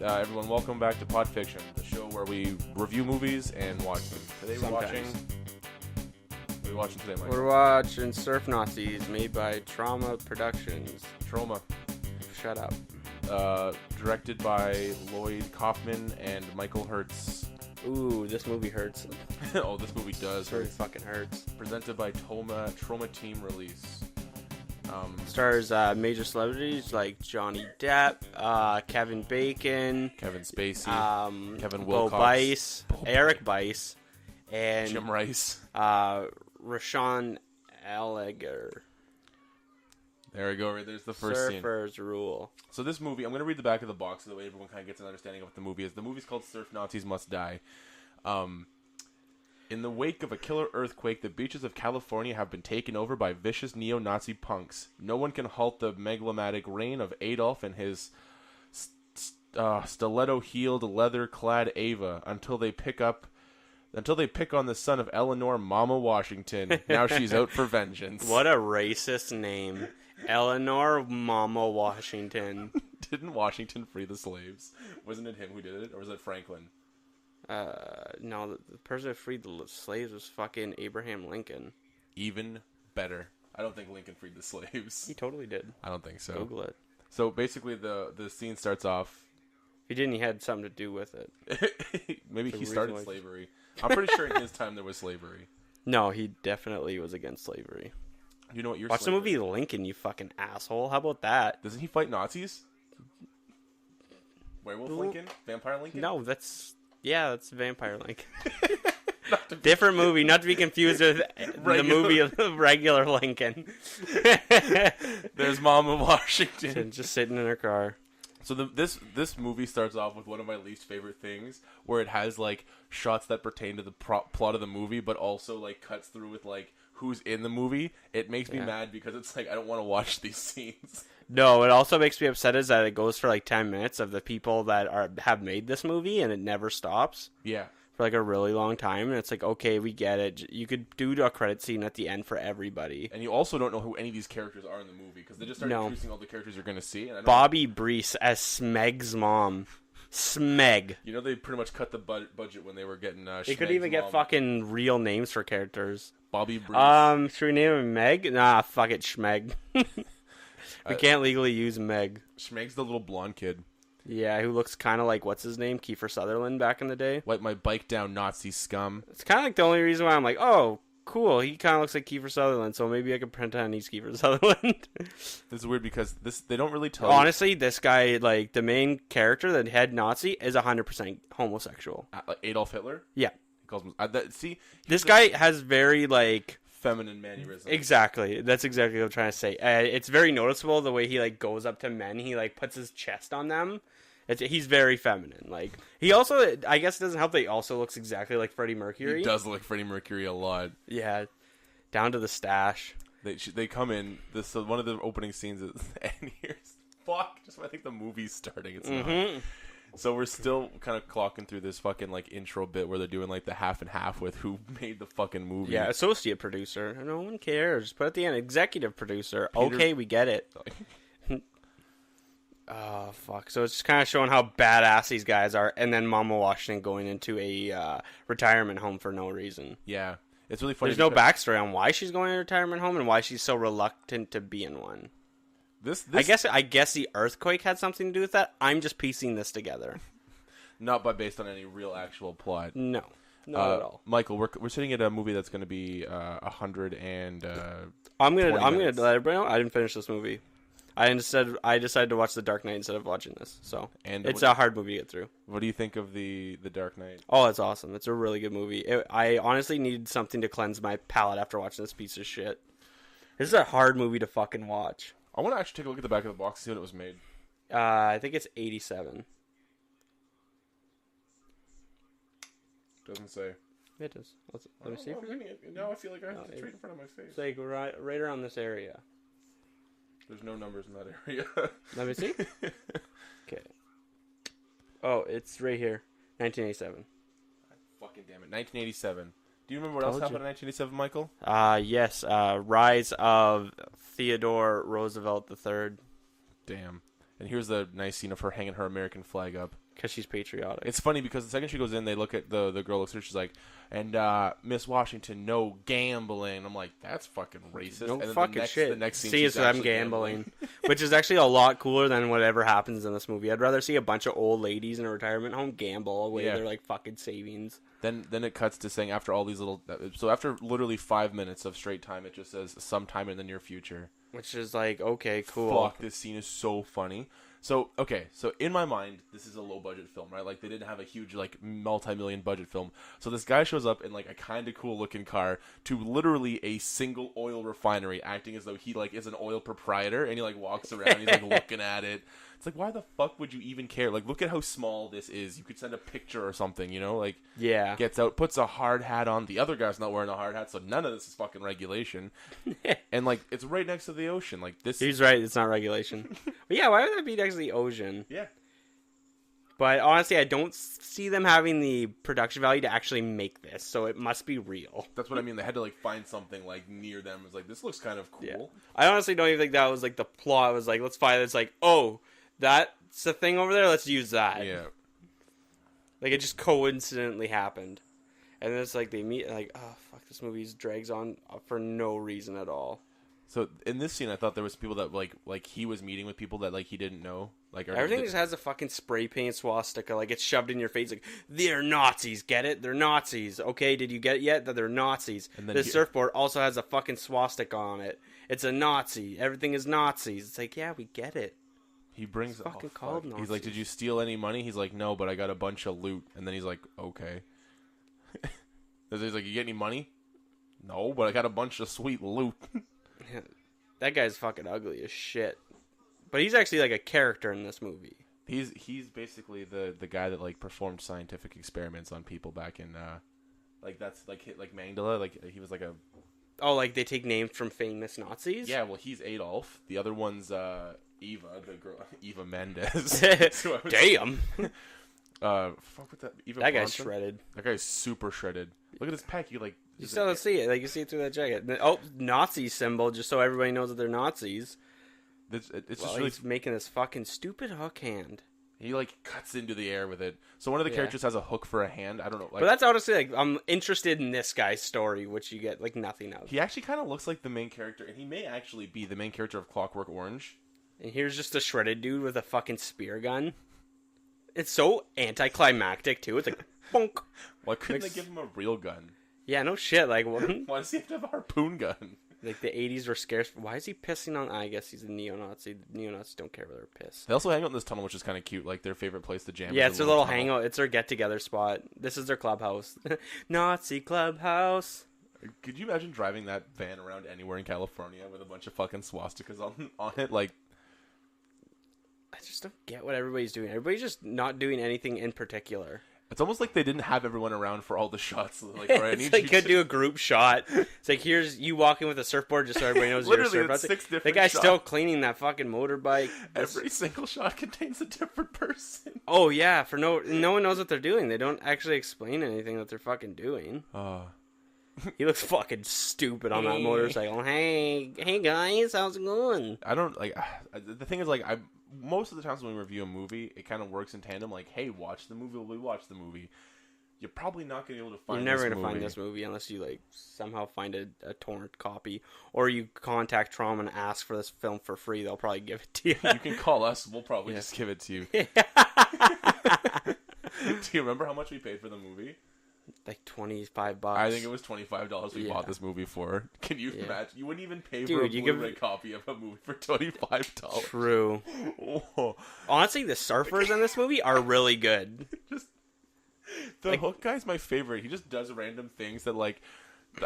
everyone, welcome back to Pod Fiction, the show where we review movies and watch them. Today we're watching... What are we watching today, Mike? We're watching Surf Nazis, made by Trauma Productions. Trauma. Shut up. Directed by Lloyd Kaufman and Michael Hertz. Ooh, this movie hurts. Oh, this movie does. This really fucking hurts. Presented by Trauma Team Release. Stars major celebrities like Johnny Depp, Kevin Bacon, Kevin Spacey, Kevin Bo Wilcox, Bice, Eric Bice, and Jim Rice. Rashawn Alliger. There we go. Right there's the first scene. Surfers rule. So this movie, I'm going to read the back of the box so that way everyone kind of gets an understanding of what the movie is. The movie's called Surf Nazis Must Die. In the wake of a killer earthquake, the beaches of California have been taken over by vicious neo-Nazi punks. No one can halt the megalomatic reign of Adolf and his stiletto-heeled, leather-clad Ava until they pick on the son of Eleanor Mama Washington. Now she's out for vengeance. What a racist name. Eleanor Mama Washington. Didn't Washington free the slaves? Wasn't it him who did it, or was it Franklin? No, the person who freed the slaves was fucking Abraham Lincoln. Even better. I don't think Lincoln freed the slaves. He totally did. I don't think so. Google it. So basically the scene starts off... If he didn't, he had something to do with it. Maybe he started slavery. I'm pretty sure in his time there was slavery. No, he definitely was against slavery. You know what? Watch the movie Lincoln, you fucking asshole. How about that? Doesn't he fight Nazis? Werewolf Lincoln? Vampire Lincoln? No, that's Vampire Lincoln. Different movie, not to be confused with the movie Regular Lincoln. There's Mama Washington. Just sitting in her car. So this movie starts off with one of my least favorite things, where it has like shots that pertain to the plot of the movie, but also like cuts through with like who's in the movie. It makes me mad because it's like I don't want to watch these scenes. No, it also makes me upset is that it goes for like 10 minutes of the people that have made this movie, and it never stops. Yeah. For like a really long time, and it's like, okay, we get it. You could do a credit scene at the end for everybody. And you also don't know who any of these characters are in the movie, because they just start introducing all the characters you're going to see. And Bobby Breese as Smeg's mom. Smeg. You know, they pretty much cut the budget when they were getting They could even get fucking real names for characters. Bobby Breese. Should we name him Meg? Nah, fuck it, Schmeg. We can't legally use Meg. Schmeg's the little blonde kid. Yeah, who looks kind of like, what's his name? Kiefer Sutherland back in the day. Wipe my bike down, Nazi scum. It's kind of like the only reason why I'm like, oh, cool. He kind of looks like Kiefer Sutherland, so maybe I could pretend he's Kiefer Sutherland. This is weird because they don't really tell Honestly, this guy, like, the main character, the head Nazi, is 100% homosexual. Adolf Hitler? Yeah. He calls him, this guy has very, like... feminine mannerisms. Exactly. That's exactly what I'm trying to say. It's very noticeable the way he, like, goes up to men. He, like, puts his chest on them. He's very feminine. Like, he also, I guess it doesn't help that he also looks exactly like Freddie Mercury. He does look like Freddie Mercury a lot. Yeah. Down to the stash. They come in, one of the opening scenes is, and here's, just when I think the movie's starting, it's not. So we're still kind of clocking through this fucking, like, intro bit where they're doing, like, the half and half with who made the fucking movie. Yeah, associate producer. No one cares. But at the end, executive producer. Okay, we get it. Oh, fuck. So it's just kind of showing how badass these guys are, and then Mama Washington going into a retirement home for no reason. Yeah. It's really funny. There's no backstory on why she's going to a retirement home and why she's so reluctant to be in one. I guess the earthquake had something to do with that. I'm just piecing this together. Not based on any real actual plot. No. Not at all. Michael, we're sitting at a movie that's going to be 100 and I'm gonna let everybody know I didn't finish this movie. I decided to watch The Dark Knight instead of watching this. So it's a hard movie to get through. What do you think of the Dark Knight? Oh, it's awesome. It's a really good movie. I honestly needed something to cleanse my palate after watching this piece of shit. This is a hard movie to fucking watch. I want to actually take a look at the back of the box and see when it was made. I think it's 87. Doesn't say. It does. Let me see. No, I feel like I have it right in front of my face. It's like right around this area. There's no numbers in that area. Let me see. Okay. Oh, it's right here. 1987. Fucking damn it. 1987. Do you remember what else happened in 1987, Michael? Yes. Rise of Theodore Roosevelt III. Damn. And here's the nice scene of her hanging her American flag up. Because she's patriotic. It's funny because the second she goes in, they look at the girl looks at her, she's like, and Miss Washington, no gambling. I'm like, that's fucking racist. No and then fucking shit. The next scene, see, she's so I'm actually gambling, which is actually a lot cooler than whatever happens in this movie. I'd rather see a bunch of old ladies in a retirement home gamble away their like fucking savings. Then it cuts to saying after all these little, so after literally 5 minutes of straight time, it just says sometime in the near future. Which is like, okay, cool. Fuck, this scene is so funny. So, okay, so in my mind, this is a low-budget film, right? Like, they didn't have a huge, like, multi-million budget film. So this guy shows up in, like, a kind of cool-looking car to literally a single oil refinery, acting as though he, like, is an oil proprietor, and he, like, walks around, he's, like, looking at it. It's like, why the fuck would you even care? Like, look at how small this is. You could send a picture or something, you know? Like, yeah. Gets out, puts a hard hat on. The other guy's not wearing a hard hat, so none of this is fucking regulation. And, like, it's right next to the ocean. Like, this... He's right, it's not regulation. But yeah, why would that be next to the ocean? Yeah. But honestly, I don't see them having the production value to actually make this, so it must be real. That's what I mean. They had to, like, find something, like, near them. It's like, this looks kind of cool. Yeah. I honestly don't even think that was, like, the plot. It was like, let's find it's like, oh, that's the thing over there, let's use that. Yeah. Like, it just coincidentally happened. And then it's like, they meet, like, oh, fuck, this movie drags on for no reason at all. So, in this scene, I thought there was people that, like he was meeting with people that, like, he didn't know. Like, everything just has a fucking spray paint swastika. Like, it's shoved in your face. Like, they're Nazis. Get it? They're Nazis. Okay, did you get it yet? That they're Nazis. And then this surfboard also has a fucking swastika on it. It's a Nazi. Everything is Nazis. It's like, yeah, we get it. He brings... It's fucking called Nazis. He's like, did you steal any money? He's like, no, but I got a bunch of loot. And then he's like, okay. He's like, you get any money? No, but I got a bunch of sweet loot. That guy's fucking ugly as shit. But he's actually like a character in this movie. He's basically the guy that like performed scientific experiments on people back in like that's like Mangala, like he was like a like they take names from famous Nazis? Yeah, well he's Adolf. The other one's Eva, the girl Eva Mendes. Damn. Fuck with that Eva That Bronson? guy's shredded. That guy's super shredded. Look at his pec. You still don't see it. Like, you see it through that jacket. Oh, Nazi symbol, just so everybody knows that they're Nazis. It's just really... he's making this fucking stupid hook hand. He, like, cuts into the air with it. So one of the characters has a hook for a hand. I don't know. Like, but that's honestly, like, I'm interested in this guy's story, which you get, like, nothing of. He actually kind of looks like the main character, and he may actually be the main character of Clockwork Orange. And here's just a shredded dude with a fucking spear gun. It's so anticlimactic, too. It's like, bonk. Why couldn't they give him a real gun? Yeah, no shit. Like, why does he have to have a harpoon gun? Like, the 80s were scarce. Why is he pissing on... I guess he's a neo-Nazi. The neo-Nazis don't care whether they're pissed. They also hang out in this tunnel, which is kind of cute. Like, their favorite place to jam. Yeah, it's their little hangout. It's their get-together spot. This is their clubhouse. Nazi clubhouse. Could you imagine driving that van around anywhere in California with a bunch of fucking swastikas on it? Like... I just don't get what everybody's doing. Everybody's just not doing anything in particular. It's almost like they didn't have everyone around for all the shots. Like, all right, it's like could do a group shot. It's like, here's you walking with a surfboard just so everybody knows you're a surfer. It's 6 different the guy's shots. Still cleaning that fucking motorbike. Every single shot contains a different person. Oh yeah, for no one knows what they're doing. They don't actually explain anything that they're fucking doing. He looks fucking stupid on that motorcycle. Hey guys, how's it going? I don't like. The thing is, like, most of the times when we review a movie, it kind of works in tandem. Like, hey, watch the movie. We watch the movie. You're probably not going to be able to find. You're never going to find this movie unless you like somehow find a torrent copy, or you contact Trauma and ask for this film for free. They'll probably give it to you. You can call us. We'll probably just give it to you. Do you remember how much we paid for the movie? Like $25. I think it was $25 we bought this movie for. Can you imagine? You wouldn't even pay for a Blu-ray copy of a movie for $25. True. Honestly, the surfers in this movie are really good. The hook guy's my favorite. He just does random things that, like,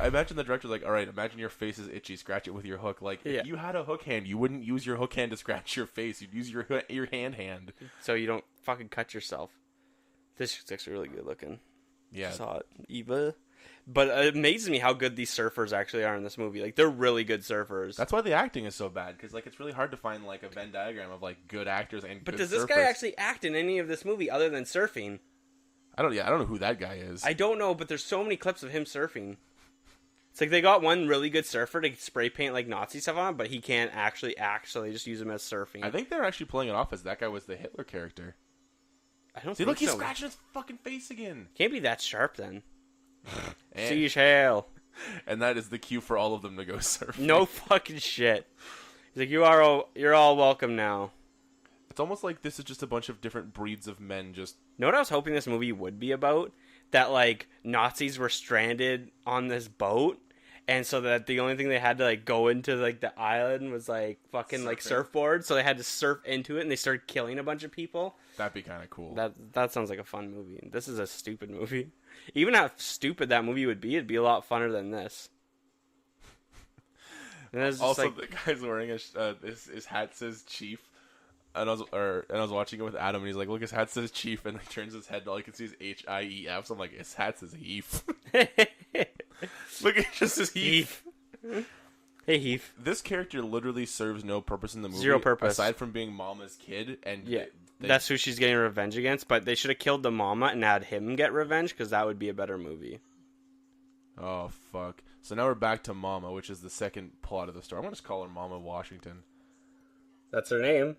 I imagine the director's like, all right, imagine your face is itchy, scratch it with your hook. Like, if you had a hook hand, you wouldn't use your hook hand to scratch your face. You'd use your hand. So you don't fucking cut yourself. This chick's actually really good looking. Yeah. She's hot. Eva. But it amazes me how good these surfers actually are in this movie. Like, they're really good surfers. That's why the acting is so bad, because, like, it's really hard to find, like, a Venn diagram of, like, good actors and But good does this surfers. guy actually act in any of this movie other than surfing? I don't know who that guy is. I don't know, but there's so many clips of him surfing. It's like they got one really good surfer to spray paint, like, Nazi stuff on, but he can't actually act, so they just use him as surfing. I think they're actually pulling it off as that guy was the Hitler character. I don't See, think look, he's so. scratching his fucking face again. Can't be that sharp then. And, Seashell. and that is the cue for all of them to go surfing. No fucking shit. He's like, you're all welcome now. It's almost like this is just a bunch of different breeds of men just... Know what I was hoping this movie would be about? That, like, Nazis were stranded on this boat, and so that the only thing they had to, like, go into, like, the island was, like, fucking, like, surfboards, so they had to surf into it, and they started killing a bunch of people. That'd be kind of cool. That sounds like a fun movie. This is a stupid movie. Even how stupid that movie would be, it'd be a lot funner than this. And it's just also, like, the guy's wearing his hat says Chief. And I was watching it with Adam, and he's like, "Look, his hat says Chief," and he turns his head, and all you can see is H-I-E-F. So I'm like, "His hat says Heath." Look, it just says Heath. Hey, Heath. This character literally serves no purpose in the movie. Zero purpose. Aside from being Mama's kid, and Yeah, that's who she's getting revenge against. But they should have killed the mama and had him get revenge, because that would be a better movie. Oh, fuck. So now we're back to Mama, which is the second plot of the story. I'm going to just call her Mama Washington. That's her name.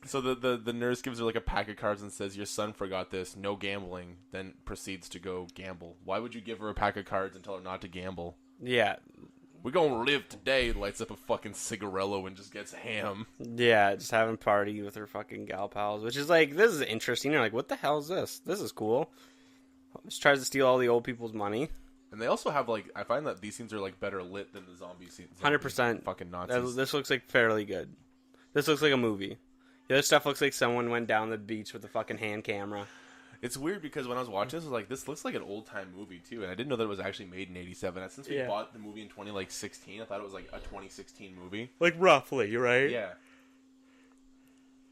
So the nurse gives her like a pack of cards and says, "Your son forgot this. No gambling." Then proceeds to go gamble. Why would you give her a pack of cards and tell her not to gamble? Yeah. We're gonna live today. Lights up a fucking cigarello and just gets ham. Yeah, just having party with her fucking gal pals, which is like, this is interesting. You're like, what the hell is this? This is cool. Just tries to steal all the old people's money. And they also have like, I find that these scenes are like better lit than the zombie scenes. 100%. Fucking Nazis. This looks like fairly good. This looks like a movie. The other stuff looks like someone went down the beach with a fucking hand camera. It's weird because when I was watching this, I was like, this looks like an old time movie too, and I didn't know that it was actually made in '87. And since we bought the movie in 2016, I thought it was like a 2016 movie. Like roughly, right? Yeah.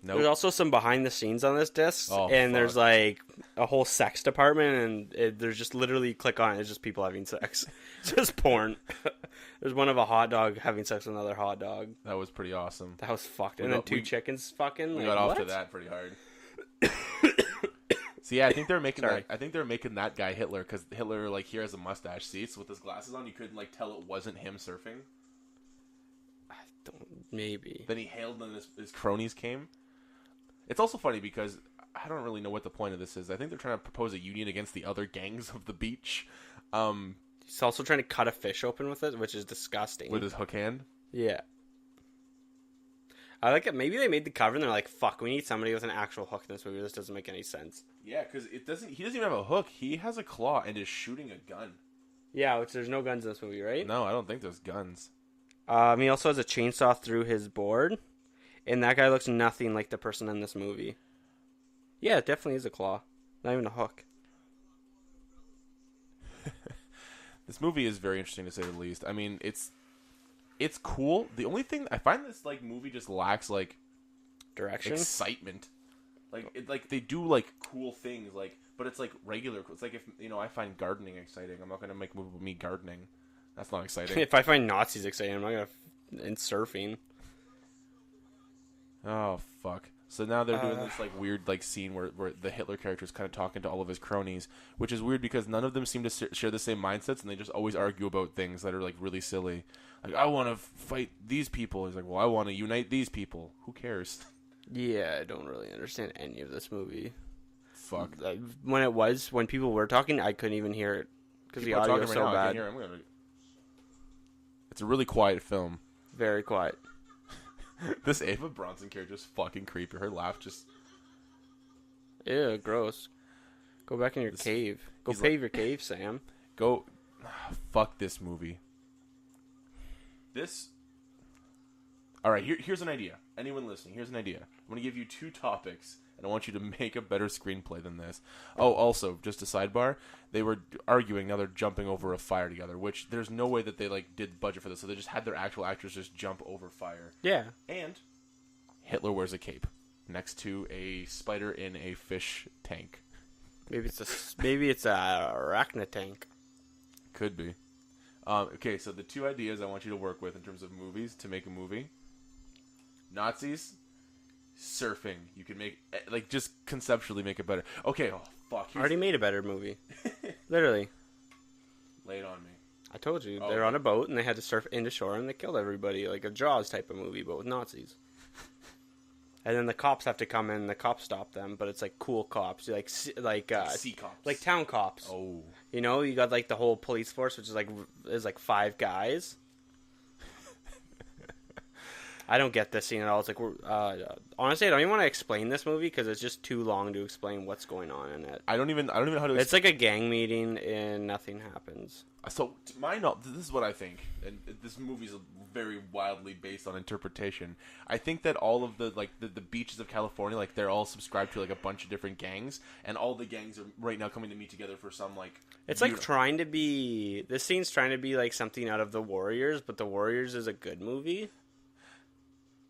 There's also some behind the scenes on this disc, and there's fuck. like a whole sex department, and there's just literally click on it, it's just people having sex. It's just porn. There's one of a hot dog having sex with another hot dog. That was pretty awesome. That was fucked. And then two chickens fucking. We got off to that pretty hard. So yeah, I think they're making that. I think they're making that guy Hitler because Hitler like here has a mustache. See, so with his glasses on, you couldn't like tell it wasn't him surfing. Maybe. Then he hailed, and his cronies came. It's also funny because I don't really know what the point of this is. I think they're trying to propose a union against the other gangs of the beach. He's also trying to cut a fish open with it, which is disgusting. With his hook hand? Yeah. I like it. Maybe they made the cover and they're like, fuck, we need somebody with an actual hook in this movie. This doesn't make any sense. Yeah, because he doesn't even have a hook. He has a claw and is shooting a gun. Yeah, which there's no guns in this movie, right? No, I don't think there's guns. He also has a chainsaw through his board. And that guy looks nothing like the person in this movie. Yeah, it definitely is a claw. Not even a hook. This movie is very interesting to say the least. I mean, it's cool. The only thing I find this like movie just lacks like Direction? excitement. Like they do like cool things but it's like regular. It's like if I find gardening exciting, I'm not gonna make a movie with me gardening. That's not exciting. If I find Nazis exciting, I'm not gonna in surfing. Oh fuck! So now they're doing this like weird like scene where the Hitler character is kind of talking to all of his cronies, which is weird because none of them seem to share the same mindsets, and they just always argue about things that are like really silly. Like, I want to fight these people. He's like, well, I want to unite these people. Who cares? Yeah, I don't really understand any of this movie. Fuck. When people were talking, I couldn't even hear it because the audio was so bad. It's a really quiet film. Very quiet. This Ava Bronson character is fucking creepy. Her laugh just... Ew, gross. Go back in your cave. Go pave your cave, Sam. Go... Fuck this movie. Alright, here's an idea. Anyone listening, here's an idea. I'm going to give you 2 topics, and I want you to make a better screenplay than this. Oh, also, just a sidebar, they were arguing, now they're jumping over a fire together, which there's no way that they did budget for this, so they just had their actual actors just jump over fire. Yeah. And Hitler wears a cape next to a spider in a fish tank. Maybe it's a arachna tank. Could be. Okay, so the 2 ideas I want you to work with in terms of movies to make a movie. Nazis, surfing. You can make, just conceptually make it better. Okay, oh, fuck. Already made a better movie. Literally. Lay it on me. I told you. They're on a boat, and they had to surf into shore, and they killed everybody. Like a Jaws type of movie, but with Nazis. And then the cops have to come in. And the cops stop them, but it's like cool cops, like Sea cops. like town cops. Oh. You know, you got like the whole police force, which is like 5 guys. I don't get this scene at all. It's like honestly, I don't even want to explain this movie because it's just too long to explain what's going on in it. I don't even know how to. It's like a gang meeting and nothing happens. So, this is what I think, and this movie is very wildly based on interpretation. I think that all of the beaches of California, like they're all subscribed to like a bunch of different gangs, and all the gangs are right now coming to meet together for some like. It's like trying to be. This scene's trying to be like something out of The Warriors, but The Warriors is a good movie.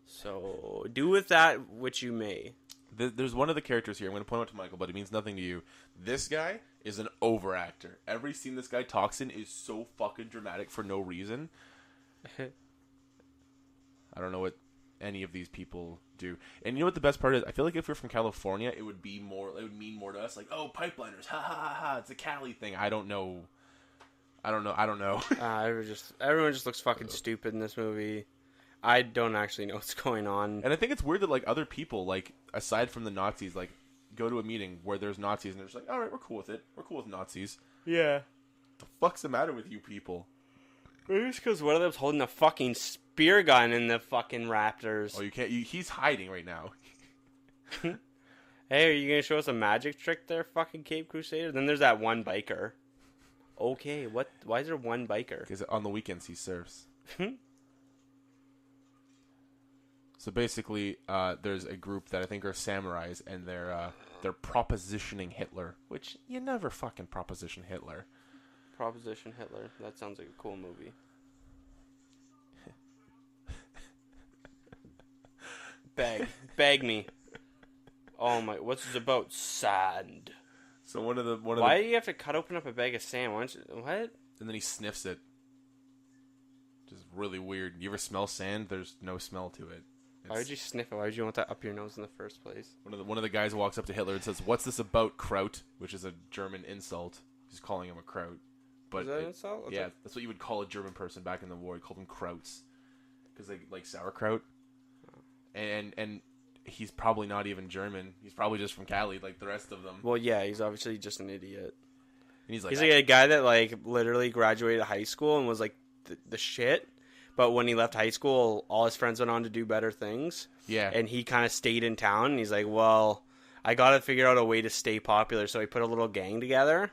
So do with that which you may. There's one of the characters here. I'm going to point out to Michael, but it means nothing to you. This guy is an overactor. Every scene this guy talks in is so fucking dramatic for no reason. I don't know what any of these people do. And you know what the best part is? I feel like if we're from California, it would mean more to us. Like, oh, pipeliners, ha ha ha ha. It's a Cali thing. I don't know. Everyone just looks fucking stupid in this movie. I don't actually know what's going on. And I think it's weird that like other people, like aside from the Nazis, like go to a meeting where there's Nazis and they're just like, all right, we're cool with it. We're cool with Nazis. Yeah. The fuck's the matter with you people? Maybe it's because one of them's holding a fucking spear gun in the fucking Raptors. Oh, you can't. He's hiding right now. Hey, are you gonna show us a magic trick there, fucking Cape Crusader? Then there's that one biker. Okay, what? Why is there one biker? Because on the weekends he surfs. So basically, there's a group that I think are samurais, and they're propositioning Hitler, which you never fucking proposition Hitler. Proposition Hitler. That sounds like a cool movie. Beg me. Oh my! What's this about? Sand. So Why do you have to open up a bag of sand? What? And then he sniffs it. Just really weird. You ever smell sand? There's no smell to it. Why would you sniff it? Why would you want that up your nose in the first place? One of the guys walks up to Hitler and says, "What's this about, Kraut?" Which is a German insult. He's calling him a Kraut. But is that an insult? That's what you would call a German person back in the war. You called them Krauts because they like sauerkraut. And he's probably not even German. He's probably just from Cali, like the rest of them. Well, yeah, he's obviously just an idiot. And he's like a guy that like literally graduated high school and was like the shit. But when he left high school, all his friends went on to do better things. Yeah. And he kind of stayed in town. And he's like, well, I got to figure out a way to stay popular. So he put a little gang together.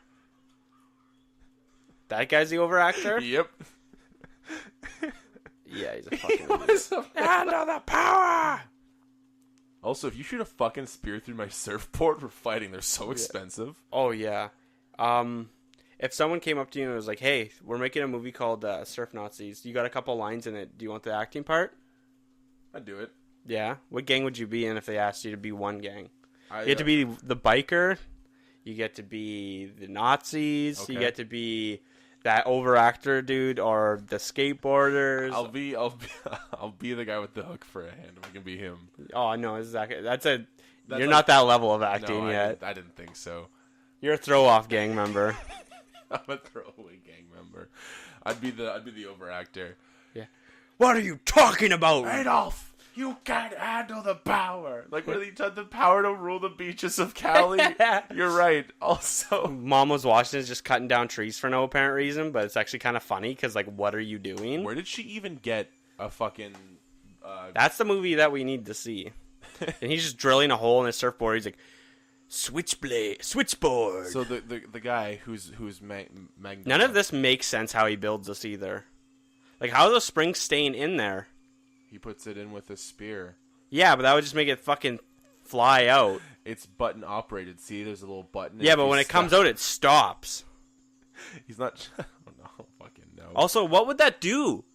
That guy's the overactor? Yep. Yeah, he's a fucking idiot. Handle the power! Also, if you shoot a fucking spear through my surfboard for fighting, they're so expensive. Oh, yeah. If someone came up to you and was like, hey, we're making a movie called Surf Nazis. You got a couple lines in it. Do you want the acting part? I'd do it. Yeah? What gang would you be in if they asked you to be one gang? You get to be the biker. You get to be the Nazis. Okay. You get to be that overactor dude or the skateboarders. I'll be the guy with the hook for a hand. We can be him. Oh, no. You're not that level of acting yet. I didn't think so. You're a throw-off gang member. I'm a throwaway gang member. I'd be the overactor. Yeah. What are you talking about? Adolf, you can't handle the power. Like when he had the power to rule the beaches of Cali. You're right. Also, Mom was watching us just cutting down trees for no apparent reason, but it's actually kind of funny because like, what are you doing? Where did she even get a fucking? That's the movie that we need to see. And he's just drilling a hole in his surfboard. He's like, switchboard. So the guy who's none of this makes sense how he builds this either. Like, how are the springs staying in there? He puts it in with a spear. Yeah, but that would just make it fucking fly out. It's button operated. See, there's a little button. Yeah, but when it comes out, it stops. He's not. I don't know. Fucking no. Also, what would that do?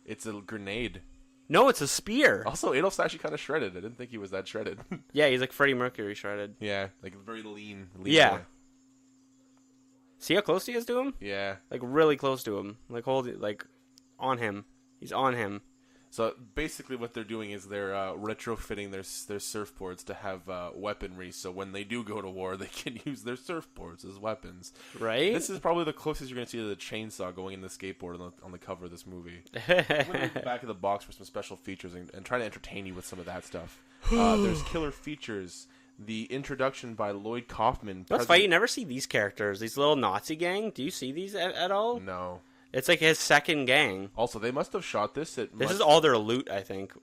It's a grenade. No, it's a spear. Also, Adolf's actually kind of shredded. I didn't think he was that shredded. Yeah, he's like Freddie Mercury shredded. Yeah, like very lean yeah. Boy. See how close he is to him? Yeah. Like really close to him. Like on him. He's on him. So basically, what they're doing is they're retrofitting their surfboards to have weaponry. So when they do go to war, they can use their surfboards as weapons. Right? This is probably the closest you're going to see to the chainsaw going in the skateboard on the cover of this movie. I'm going to read the back of the box for some special features and try to entertain you with some of that stuff. There's killer features. The introduction by Lloyd Kaufman. That's funny. You never see these characters. These little Nazi gang. Do you see these at all? No. It's like his second gang. Also, they must have shot this at... This is all their loot, I think.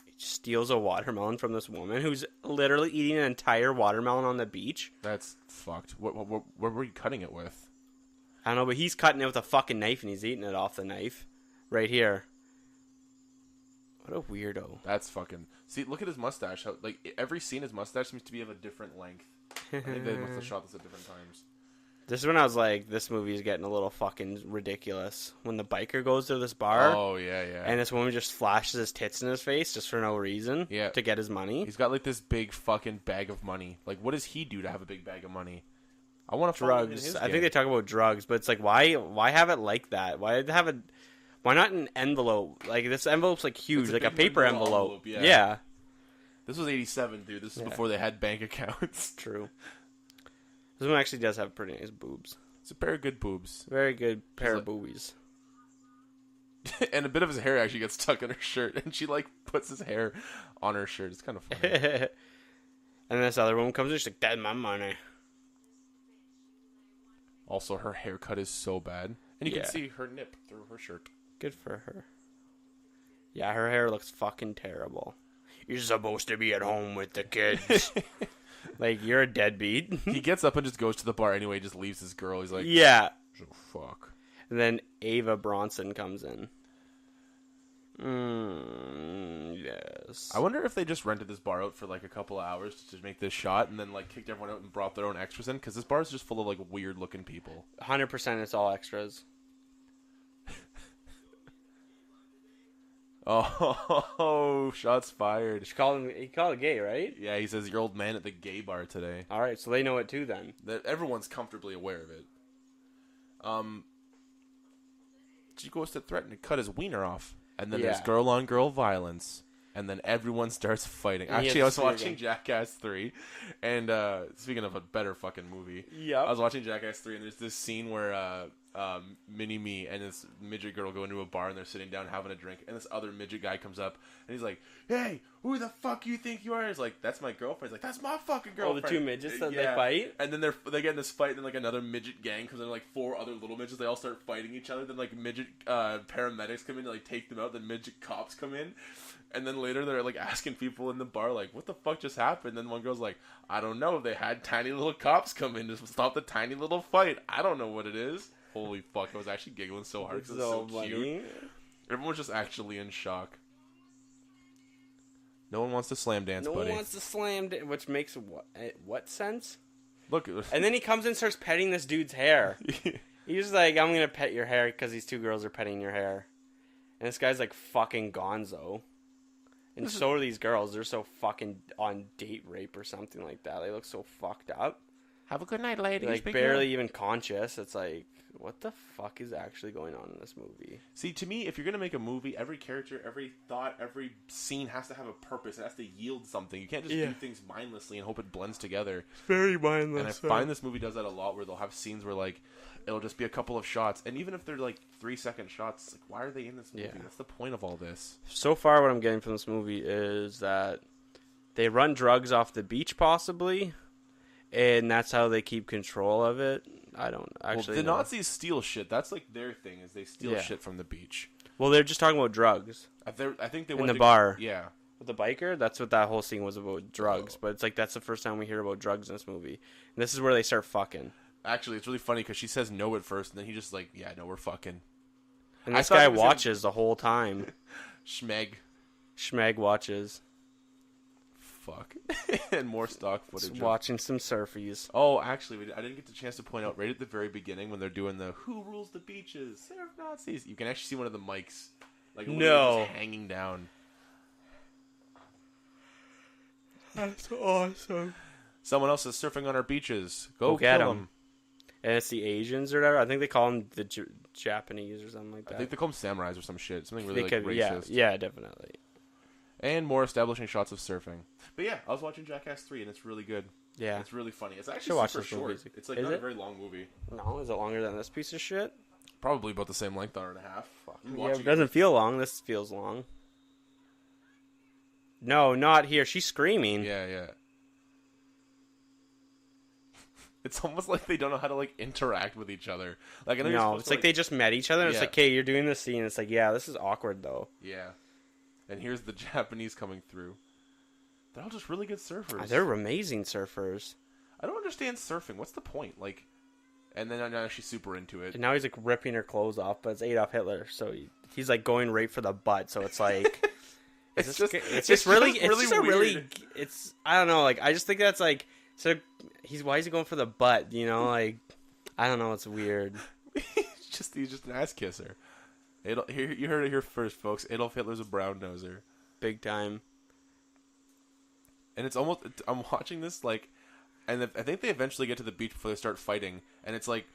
He steals a watermelon from this woman who's literally eating an entire watermelon on the beach. That's fucked. What were you cutting it with? I don't know, but he's cutting it with a fucking knife and he's eating it off the knife. Right here. What a weirdo. That's fucking... See, look at his mustache. How, like, every scene, his mustache seems to be of a different length. I think they must have shot this at different times. This is when I was like, this movie is getting a little fucking ridiculous. When the biker goes to this bar. Oh, yeah. And this woman just flashes his tits in his face just for no reason. Yeah. To get his money. He's got, like, this big fucking bag of money. Like, what does he do to have a big bag of money? I want to drugs. I think they talk about drugs, but it's like, why have it like that? Why not an envelope? Like, this envelope's like huge, like a paper envelope. Yeah. This was 87, dude. This is before they had bank accounts. True. This one actually does have pretty nice boobs. It's a pair of good boobs. Very good pair of boobies. And a bit of his hair actually gets stuck in her shirt, and she, like, puts his hair on her shirt. It's kind of funny. And this other woman comes in, she's like, that's my money. Also, her haircut is so bad. And you can see her nip through her shirt. Good for her. Yeah, her hair looks fucking terrible. You're supposed to be at home with the kids. Like, you're a deadbeat. He gets up and just goes to the bar anyway, just leaves his girl. He's like, yeah. Oh, fuck. And then Ava Bronson comes in. Yes. I wonder if they just rented this bar out for, like, a couple of hours to make this shot and then, like, kicked everyone out and brought their own extras in. Because this bar is just full of, like, weird-looking people. 100% it's all extras. Oh, shots fired. He called it gay, right? Yeah, he says your old man at the gay bar today. All right, so they know it too then. Everyone's comfortably aware of it. She goes to threaten to cut his wiener off. And then there's girl-on-girl violence. And then everyone starts fighting. Actually, I was watching Jackass 3. And speaking of a better fucking movie. Yeah. I was watching Jackass 3, and there's this scene where Mini-Me and this midget girl go into a bar, and they're sitting down having a drink. And this other midget guy comes up, and he's like, hey, who the fuck you think you are? He's like, that's my girlfriend. He's like, that's my fucking girlfriend. Oh, the two midgets that they fight? And then they get in this fight, and then, like, another midget gang comes in, like, 4 other little midgets. They all start fighting each other. Then, like, midget paramedics come in to, like, take them out. Then midget cops come in. And then later they're, like, asking people in the bar, like, what the fuck just happened? And then one girl's like, I don't know. They had tiny little cops come in to stop the tiny little fight. I don't know what it is. Holy fuck. I was actually giggling so hard because it's so cute. Everyone's just actually in shock. No one wants to slam dance, buddy. No one wants to slam dance, which makes what sense? Look. And then he comes in and starts petting this dude's hair. He's like, I'm going to pet your hair because these two girls are petting your hair. And this guy's like fucking gonzo. And so are these girls. They're so fucking on date rape or something like that. They look so fucked up. Have a good night, ladies. Like, barely even conscious. It's like, what the fuck is actually going on in this movie? See, to me, if you're going to make a movie, every character, every thought, every scene has to have a purpose. It has to yield something. You can't just do things mindlessly and hope it blends together. It's very mindless. And I find this movie does that a lot, where they'll have scenes where, like, it'll just be a couple of shots. And even if they're, like, 3-second shots, it's like, why are they in this movie? Yeah. That's the point of all this. So far, what I'm getting from this movie is that they run drugs off the beach, possibly. And that's how they keep control of it. I don't actually the know. Nazis steal shit. That's like their thing, is they steal shit from the beach. Well, they're just talking about drugs. I think they in went the bar. Yeah. With the biker, that's what that whole scene was about, drugs. But it's like, that's the first time we hear about drugs in this movie. And this is where they start fucking. Actually, it's really funny because she says no at first, and then he just like, yeah, no, we're fucking. And this guy watches the whole time. Schmeg watches. Fuck. And more stock footage. Just watching some surfies. Oh, actually, I didn't get the chance to point out right at the very beginning when they're doing the "Who rules the beaches? Surf Nazis." You can actually see one of the mics, like, just hanging down. That's awesome. Someone else is surfing on our beaches. Go get kill him. and it's the Asians or whatever. I think they call them the Japanese or something like that. I think they call them samurais or some shit. Something really they like could, racist. yeah, definitely. And more establishing shots of surfing. But yeah, I was watching Jackass 3 and it's really good. Yeah, It's really funny. It's Should actually watch super this short. movie. It's like Is not a it? very long movie. no, is it longer than this piece of shit? Probably about the same length, hour and a half. I'm Yeah, watching it doesn't feel long. This feels long. No, not here. She's screaming. Yeah. It's almost like they don't know how to like interact with each other. Like I know you're No, supposed it's to, like they just met each other. And Yeah. It's like, hey, you're doing this scene. It's like, yeah, this is awkward though. Yeah. And here's the Japanese coming through. They're all just really good surfers. They're amazing surfers. I don't understand surfing. What's the point? Like, and then now she's super into it. And now he's like ripping her clothes off, but it's Adolf Hitler, so he's like going right for the butt. So it's like, It's just really really, weird. it's I don't know. Like I just think that's like, so why is he going for the butt? You know, like I don't know. It's weird. he's just an ass kisser. You heard it here first, folks. Adolf Hitler's a brown noser. Big time. And it's almost, I'm watching this like, and I think they eventually get to the beach before they start fighting, and it's like,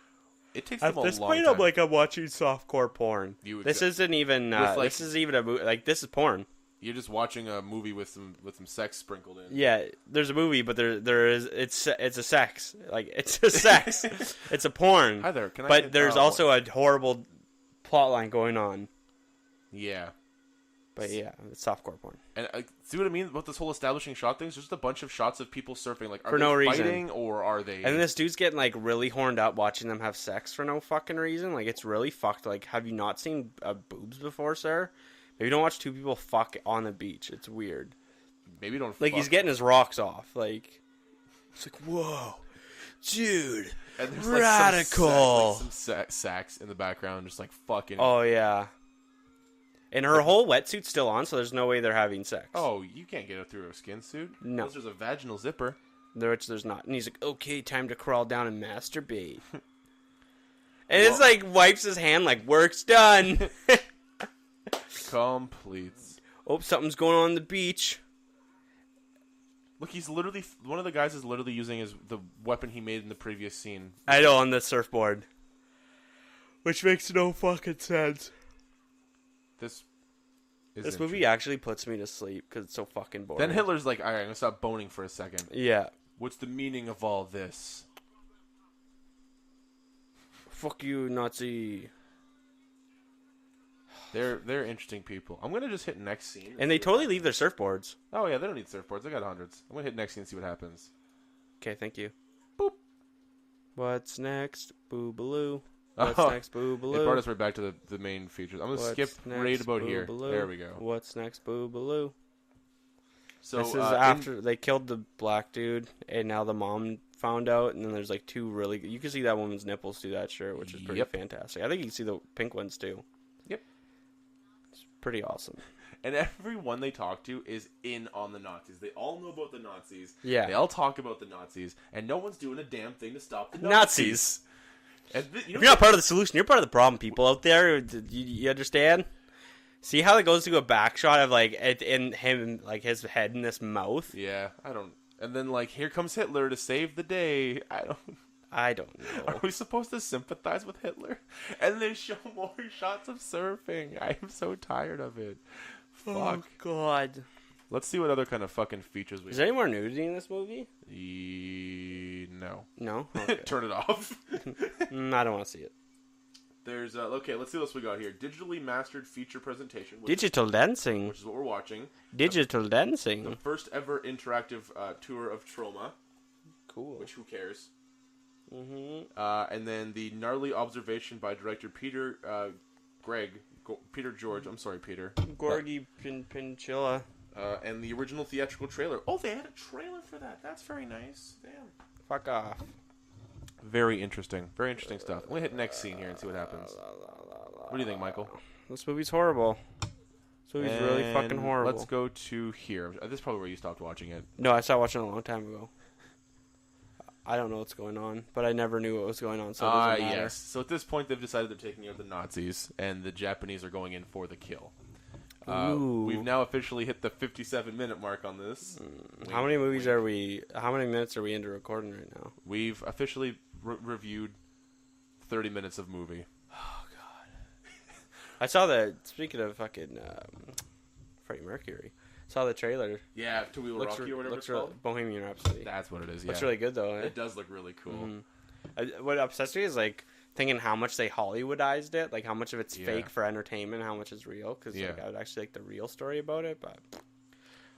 it takes them At a this long point, time. I'm like, I'm watching softcore porn. This isn't even. With, like- this is even a movie. Like this is porn. You're just watching a movie with some sex sprinkled in. Yeah, there's a movie, but there is it's a sex. Like it's a sex. It's a porn. Hi there, can I But get, there's also a horrible plot line going on. Yeah. But yeah, it's softcore porn. And see what I mean about this whole establishing shot thing? It's just a bunch of shots of people surfing. Like, are For they no reason. fighting or are they? And this dude's getting like really horned up watching them have sex for no fucking reason. Like it's really fucked. Like, have you not seen boobs before, sir? Maybe don't watch two people fuck on the beach. It's weird. Maybe don't. Like fuck. he's getting his rocks off. Like it's like, whoa, dude, And there's radical. Like some sax in the background, just like fucking. Oh yeah. And her whole wetsuit's still on, so there's no way they're having sex. Oh, you can't get it through a skin suit. No. Unless there's a vaginal zipper. Which there's not. And he's like, okay, time to crawl down and masturbate. And it's like wipes his hand like, work's done. Completes. Oh, something's going on the beach. Look, he's literally one of the guys is literally using the weapon he made in the previous scene. I know, on the surfboard. Which makes no fucking sense. This movie actually puts me to sleep because it's so fucking boring. Then Hitler's like, all right, I'm gonna stop boning for a second. Yeah. What's the meaning of all this? Fuck you, Nazi. They're interesting people. I'm gonna just hit next scene. And they totally leave their surfboards. Oh yeah, they don't need surfboards. They got hundreds. I'm gonna hit next scene and see what happens. Okay, thank you. Boop. What's next? Boobaloo. What's next? Boobaloo. It brought us right back to the main features. I'm gonna skip right about here. There we go. What's next? Boobaloo. So This is after they killed the black dude, and now the mom found out, and then there's like two really. You can see that woman's nipples through that shirt, which is pretty fantastic. I think you can see the pink ones too. Yep. It's pretty awesome. And everyone they talk to is in on the Nazis. They all know about the Nazis. Yeah. They all talk about the Nazis, and no one's doing a damn thing to stop the Nazis. And If you're not part of the solution, you're part of the problem, people out there. You understand? See how it goes to a back shot of like it in him, like his head in this mouth. Yeah, I don't. And then like here comes Hitler to save the day. I don't know. Are we supposed to sympathize with Hitler? And they show more shots of surfing. I am so tired of it. Fuck. Oh God. Let's see what other kind of fucking features we Is there any more nudity in this movie? No. No. Okay. Turn it off. I don't want to see it. There's okay. Let's see what else we got here. Digitally mastered feature presentation. Digital dancing. Which is what we're watching. Digital dancing. The first ever interactive tour of Troma. Cool. Which who cares? Mm-hmm. And then the gnarly observation by director Peter Peter George. I'm sorry, Peter. Gorgi Pinchilla. And the original theatrical trailer. Oh, they had a trailer for that. That's very nice. Damn. Fuck off. Very interesting. Very interesting stuff. I'm going to hit next scene here and see what happens. What do you think, Michael? This movie's horrible. This movie's really fucking horrible. Let's go to here. This is probably where you stopped watching it. No, I stopped watching it a long time ago. I don't know what's going on, but I never knew what was going on, so it doesn't matter. Yes. So at this point, they've decided they're taking out the Nazis, and the Japanese are going in for the kill. We've now officially hit the 57-minute mark on this. How many movies are we? How many minutes are we into recording right now? We've officially reviewed 30 minutes of movie. I saw the speaking of fucking Freddie Mercury. Saw the trailer. Yeah, Two Wheel Rocky or whatever it's called. Bohemian Rhapsody. That's what it is. Yeah, looks really good though. Eh? It does look really cool. Mm-hmm. What obsessed me is like thinking how much they Hollywoodized it, like how much of it's fake for entertainment, how much is real. Because like, I would actually like the real story about it, but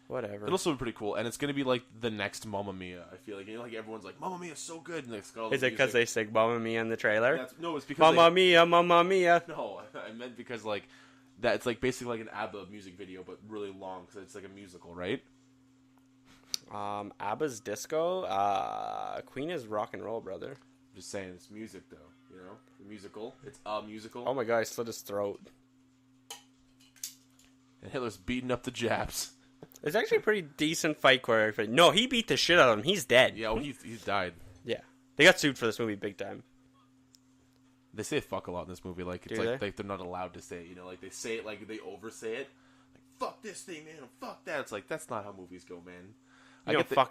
whatever. It'll still be pretty cool, and it's gonna be like the next Mamma Mia. I feel like like everyone's like Mamma Mia is so good, and it's got all is it because they sing Mamma Mia in the trailer? No, it's because Mamma Mia, Mamma Mia. No, I meant because like that it's like basically like an ABBA music video, but really long because it's like a musical, right? ABBA's disco. Queen is rock and roll, brother. I'm just saying, it's music though. You know, the musical. It's a musical. Oh my god, I slit his throat. And Hitler's beating up the Japs. It's actually a pretty decent fight choreography. No, he beat the shit out of him. He's dead. Yeah, well, he's died. Yeah, they got sued for this movie big time. They say fuck a lot in this movie. Like it's like they're not allowed to say it. You know, like they say it like they oversay it. Like fuck this thing, man. Fuck that. It's like that's not how movies go, man.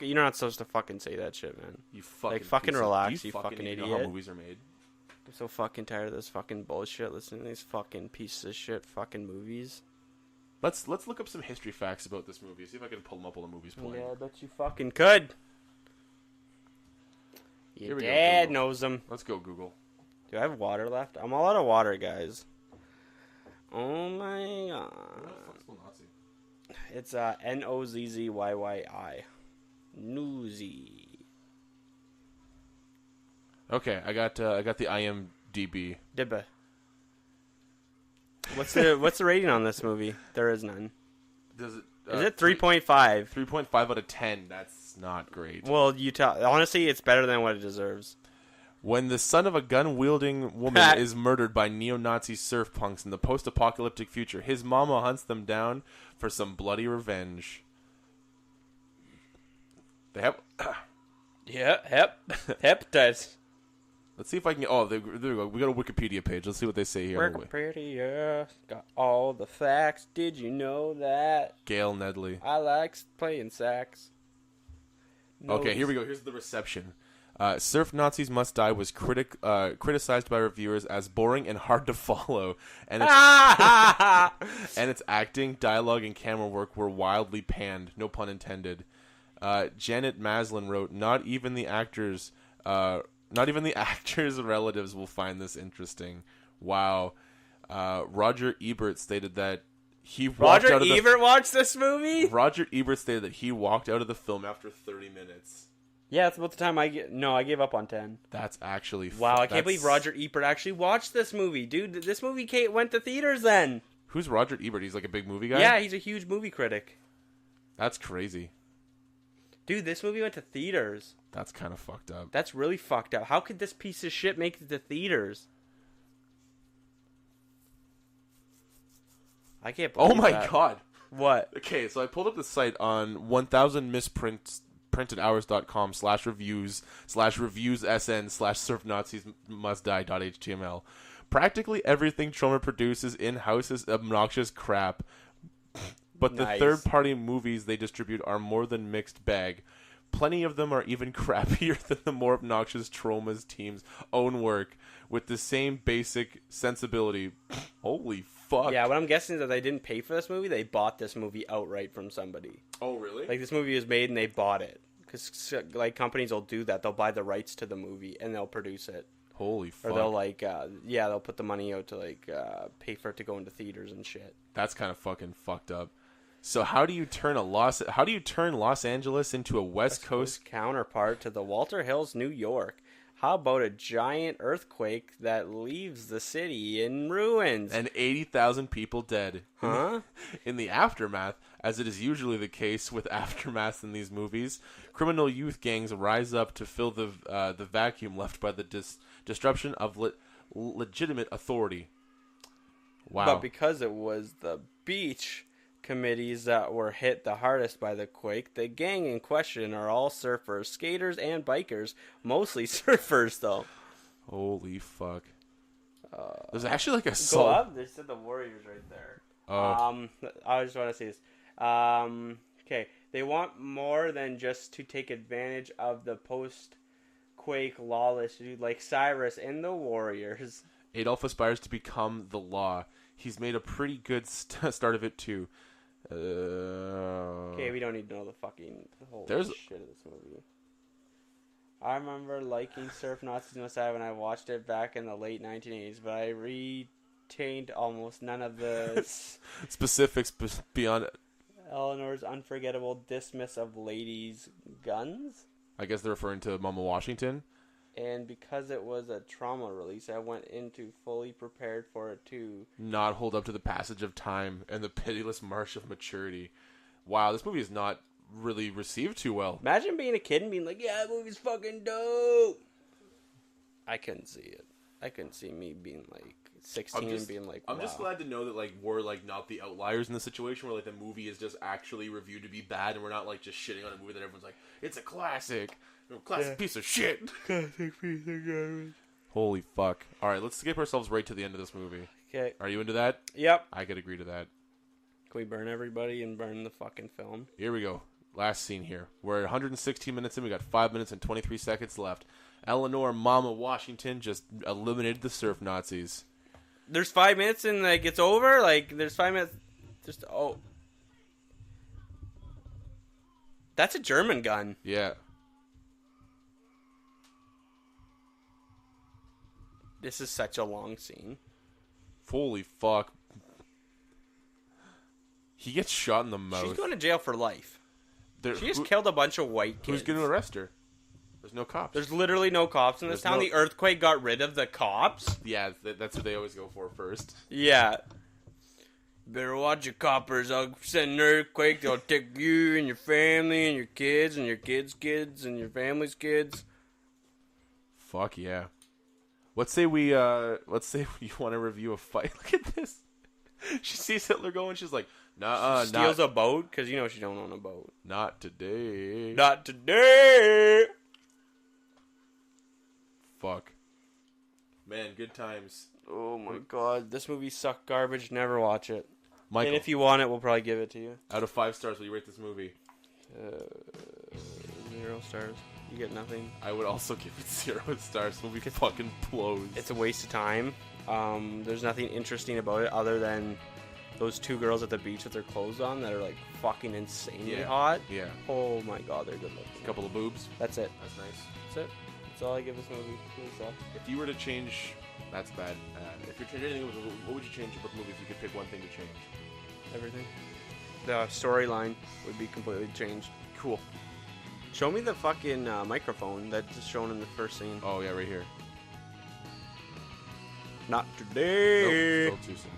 You're not supposed to fucking say that shit, man. You fucking relax, you fucking idiot. Know how movies are made. I'm so fucking tired of this fucking bullshit. Listening to these fucking pieces of shit fucking movies. Let's look up some history facts about this movie. See if I can pull them up while the movie's playing. Yeah, I bet you fucking could. Your dad knows them. Let's go, Google. Do I have water left? I'm all out of water, guys. Oh my god. It's Nozzyyi. Newsy. Okay, I got the IMDb. Dibba. What's the rating on this movie? There is none. Does it? Is it 3.5? 3.5 out of 10. That's not great. Well, honestly, it's better than what it deserves. When the son of a gun-wielding woman is murdered by neo-Nazi surf punks in the post-apocalyptic future, his mama hunts them down for some bloody revenge. They have... Hepatitis. Let's see if I can... Oh, there we go. We got a Wikipedia page. Let's see what they say here. Wikipedia got all the facts. Did you know that? Gail Nedley. I like playing sax. Okay, here we go. Here's the reception. Surf Nazis Must Die was criticized by reviewers as boring and hard to follow, and its acting, dialogue, and camera work were wildly panned. No pun intended. Janet Maslin wrote, "Not even the actors' relatives will find this interesting." Wow. Roger Ebert stated that he watched this movie? Roger Ebert stated that he walked out of the film after 30 minutes. Yeah, that's about the time I gave up on 10. That's actually... Wow, I can't believe Roger Ebert actually watched this movie. Dude, this movie went to theaters then. Who's Roger Ebert? He's like a big movie guy? Yeah, he's a huge movie critic. That's crazy. Dude, this movie went to theaters. That's kind of fucked up. That's really fucked up. How could this piece of shit make it to theaters? I can't believe Oh my god. What? Okay, so I pulled up the site on 1000misprintedhours.com/reviews/surfnazismustdie.html. Practically everything Troma produces in-house is obnoxious crap. But the third-party movies they distribute are more than mixed bag. Plenty of them are even crappier than the more obnoxious Troma's team's own work, with the same basic sensibility. Holy fuck. Yeah, what I'm guessing is that they didn't pay for this movie. They bought this movie outright from somebody. Oh, really? Like, this movie was made and they bought it. Because, like, companies will do that. They'll buy the rights to the movie and they'll produce it. Holy fuck. Or they'll, like, they'll put the money out to, like, pay for it to go into theaters and shit. That's kind of fucking fucked up. So how do you turn Los Angeles into a West Coast counterpart to the Walter Hills, New York? How about a giant earthquake that leaves the city in ruins? And 80,000 people dead. Huh? In the aftermath, as it is usually the case with aftermaths in these movies, criminal youth gangs rise up to fill the vacuum left by the disruption of legitimate authority. Wow. But because it was the beach committees that were hit the hardest by the quake, the gang in question are all surfers, skaters, and bikers. Mostly surfers, though. Holy fuck. There's actually like a go up. They said the Warriors right there. I just want to say this. Okay, they want more than just to take advantage of the post Quake, Lawless, dude, like Cyrus and the Warriors. Adolf aspires to become the law. He's made a pretty good start of it too. Okay, we don't need to know the whole shit of this movie. I remember liking Surf Nazis No Side when I watched it back in the late 1980s, but I retained almost none of the specifics beyond Eleanor's unforgettable dismiss of ladies' guns. I guess they're referring to Mama Washington. And because it was a trauma release, I went into fully prepared for it to not hold up to the passage of time and the pitiless march of maturity. Wow, this movie is not really received too well. Imagine being a kid and being like, yeah, that movie's fucking dope. I couldn't see it. I couldn't see me being like 16 and being like, wow. I'm just glad to know that like we're like not the outliers in the situation where like the movie is just actually reviewed to be bad and we're not like just shitting on a movie that everyone's like, it's a classic. Classic piece of shit. Classic piece of garbage. Holy fuck. Alright, let's skip ourselves right to the end of this movie. Okay. Are you into that? Yep. I could agree to that. Can we burn everybody and burn the fucking film? Here we go. Last scene here. We're at 116 minutes in. We got 5 minutes and 23 seconds left. Eleanor Mama Washington just eliminated the surf Nazis. There's 5 minutes and like it's over? Like there's 5 minutes just That's a German gun. Yeah. This is such a long scene. Holy fuck. He gets shot in the mouth. She's going to jail for life. She just killed a bunch of white kids. Who's going to arrest her? There's no cops. There's literally no cops in this town. The earthquake got rid of the cops. Yeah, that's what they always go for first. Yeah. Better watch your coppers. I'll send an earthquake. They'll take you and your family and your kids and your kids' kids and your family's kids. Fuck yeah. Let's say you want to review a fight. Look at this. She sees Hitler going. She's like, nah, she steals a boat because you know she don't own a boat. Not today. Not today. Fuck. Man, good times. Oh my god, this movie sucked garbage. Never watch it. Michael, and if you want it, we'll probably give it to you. Out of 5 stars, will you rate this movie? 0 stars. You get nothing. I would also give it 0 stars. This movie fucking blows. It's a waste of time. There's nothing interesting about it other than those 2 girls at the beach with their clothes on that are like fucking insanely hot. Yeah. Oh my god, they're good looking. A couple of boobs. That's it. That's nice. That's it. That's all I give this movie. Really sucks. If you were to change, that's bad. If you change anything, what would you change about the movie if you could pick one thing to change? Everything. The storyline would be completely changed. Cool. Show me the fucking microphone that's shown in the first scene. Oh yeah, right here. Not today. Nope, still too soon.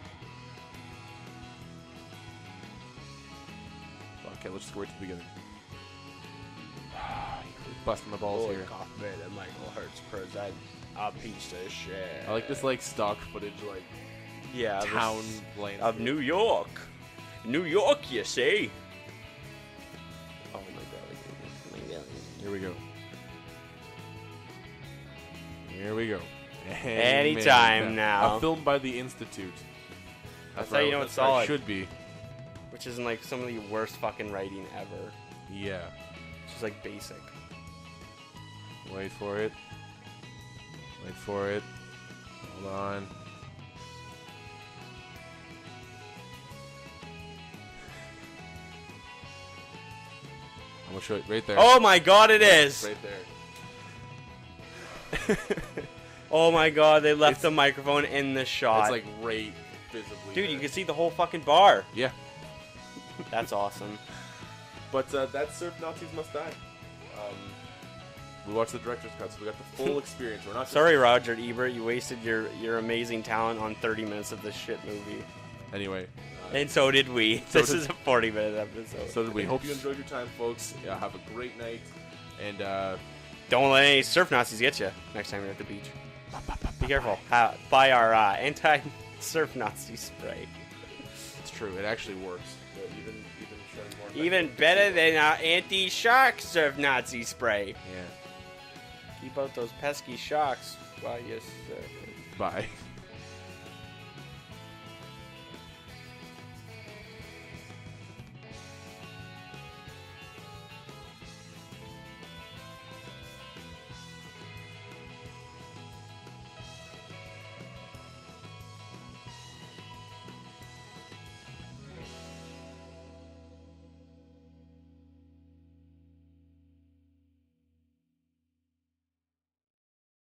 Okay, let's just go right to the beginning. Busting my balls here. God, man, that Michael Hurts present a piece of shit. I like this like stock footage, like town landscape of New York. New York, you see? Oh my god! Here we go. Here we go. Anytime now. A film by the Institute. That's how you know it's solid. It should be. Which isn't like some of the worst fucking writing ever. Yeah. It's just like basic. Wait for it. Wait for it. Hold on. I'm gonna show it right there. Oh my god, it is! Right there. Oh my god, they left the microphone in the shot. It's like right visibly. Dude, you can see the whole fucking bar. Yeah. That's awesome. But that's Surf Nazis Must Die. We watched the director's cut, so we got the full experience. We're not Sorry, Roger Ebert, you wasted your amazing talent on 30 minutes of this shit movie. Anyway. And so did we. This is a 40-minute episode. So did we. Hope you enjoyed your time, folks. Have a great night. And don't let any surf Nazis get you next time you're at the beach. Be careful. Buy our anti-surf Nazi spray. It's true. It actually works. Even better than our anti-shark surf Nazi spray. Yeah. Keep out those pesky sharks while you surf. Bye.